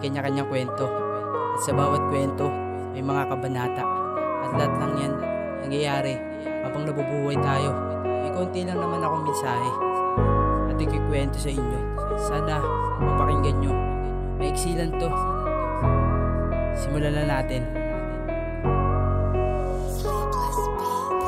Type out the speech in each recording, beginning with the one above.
kanya-kanyang kwento. At sa bawat kwento, may mga kabanata. At lahat lang yan nangyayari habang nabubuhay tayo. May konti lang naman akong mensahe at ikikwento sa inyo. Sana mapakinggan nyo. Maiksi lang to. Simulan na natin.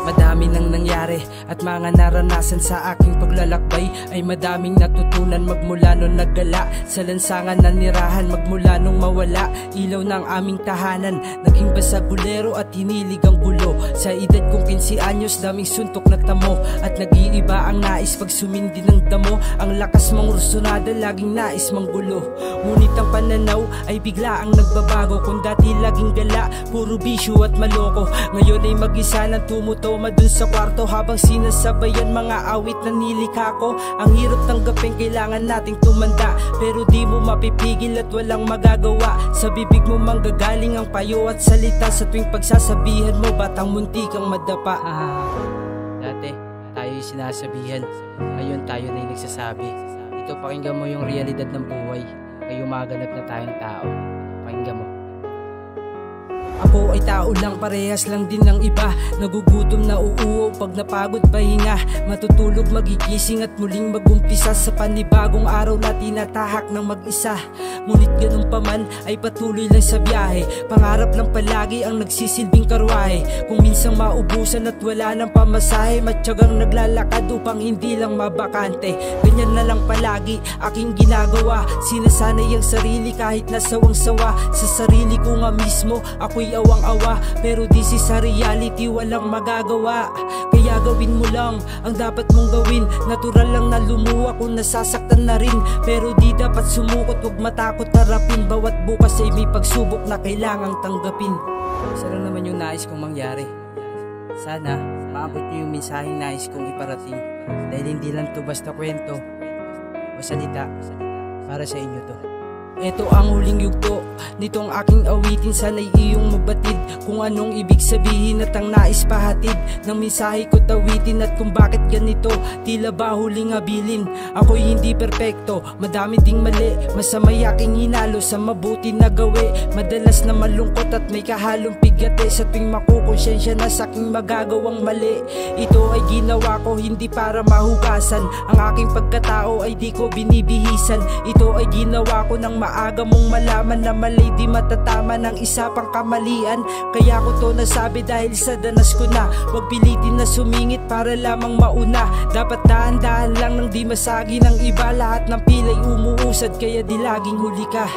Madami nang nangyari at mga naranasan sa aking paglalakbay. Ay madaming natutunan magmula nung naggala sa lansangan na nirahan, magmula nung mawala ilaw ng aming tahanan. Naging basagulero at hinilig ang gulo. Sa edad kong 15 anyos, daming suntok na tamo. At nag-iiba ang nais pag sumindi ng damo. Ang lakas mong rusunada, laging nais manggulo. Ngunit ang pananaw ay bigla ang nagbabago. Kung dati laging gala, puro bisyo at maloko, ngayon ay mag-isa ng tumuto dun sa kwarto habang sinasabayan mga awit na nilikha ko. Ang hirap tanggapin, kailangan nating tumanda, pero di mo mapipigil at walang magagawa. Sa bibig mo manggagaling ang payo at salita. Sa tuwing pagsasabihan mo, batang munti kang madapa. Dati tayo yung sinasabihan, ngayon tayo na yung nagsasabi. Ito, pakinggan mo yung realidad ng buhay. Ngayon maganap na tayong tao. Pakinggan mo. Ako ay tao lang, parehas lang din ng iba. Nagugutom na uuo pag napagod pahinga. Matutulog, magigising at muling magumpisa sa panibagong araw na tinatahak ng mag-isa. Ngunit ganun pa man ay patuloy lang sa biyahe. Pangarap lang palagi ang nagsisilbing karwahe. Kung minsang maubusan at wala ng pamasahe, matyagang naglalakad upang hindi lang mabakante. Ganyan na lang palagi aking ginagawa. Sinasanay ang sarili kahit nasawang-sawa. Sa sarili ko nga mismo ako'y awang-awa, pero this is sa reality, walang magagawa. Kaya gawin mo lang ang dapat mong gawin. Natural lang na lumuha kung nasasaktan na rin, pero di dapat sumukot, huwag matakot harapin. Bawat bukas ay may pagsubok na kailangang tanggapin. Isa lang naman yung nais kong mangyari. Sana maabot niyo yung mensaheng nais kong iparating, dahil hindi lang to basta kwento o salita. Para sa inyo to. Ito ang huling yugto nitong aking awitin. Sana'y iyong mabatid kung anong ibig sabihin at ang nais pahatid ng mensahe ko tawitin. At kung bakit ganito, tila ba huling habilin. Ako'y hindi perpekto, madami ding mali. Masamay aking hinalo sa mabuti na gawi. Madalas na malungkot at may kahalong pigate. Sa tuwing makukonsensya na sa aking magagawang mali. Ito ay ginawa ko hindi para mahugasan. Ang aking pagkatao ay di ko binibihisan. Ito ay ginawa ko ng maaga mong malaman na mali di matatama ng isa pang kamalian. Kaya ko to nasabi dahil sa danas ko na. Huwag pilitin na sumingit para lamang mauna. Dapat dahan-dahan lang nang di masagi ng iba. Lahat ng pilay umuusad kaya di laging huli ka.